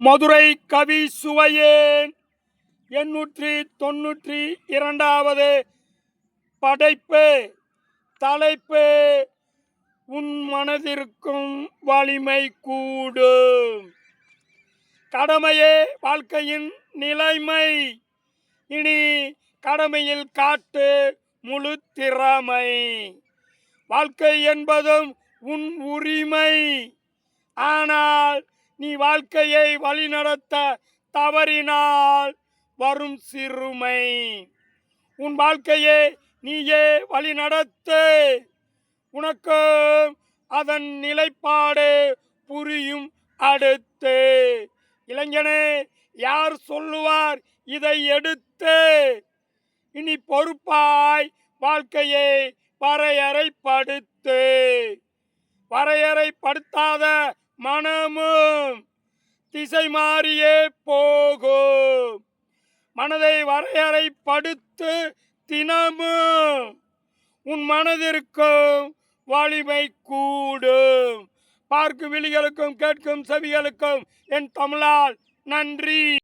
மதுரை கவி சுவையேன் 892வது படைப்பு. தலைப்பு: உன் மனதிற்கும் வலிமை கூடும். கடமையே வாழ்க்கையின் நிலைமை. இனி கடமையில் காட்டு முழு திறமை. வாழ்க்கை என்பதும் உன் உரிமை. ஆனால் நீ வாழ்க்கையை வழிநடத்த தவறினால் வரும் சிறுமை. உன் வாழ்க்கையை நீயே வழிநடத்து. உனக்கு அதன் நிலைப்பாடு புரியும் அடுத்து. இளைஞனே, யார் சொல்லுவார் இதை எடுத்து? இனி பொறுப்பாய் வாழ்க்கையை வரையறைப்படுத்து. வரையறைப்படுத்தாத மனமும் திசை மாறியே போகும். மனதை வரையறைப்படுத்து தினமும். உன் மனதிற்கும் வலிமை கூடும். பார்க்கும் விழிகளுக்கும் கேட்கும் செவிகளுக்கும் என் தமிழால் நன்றி.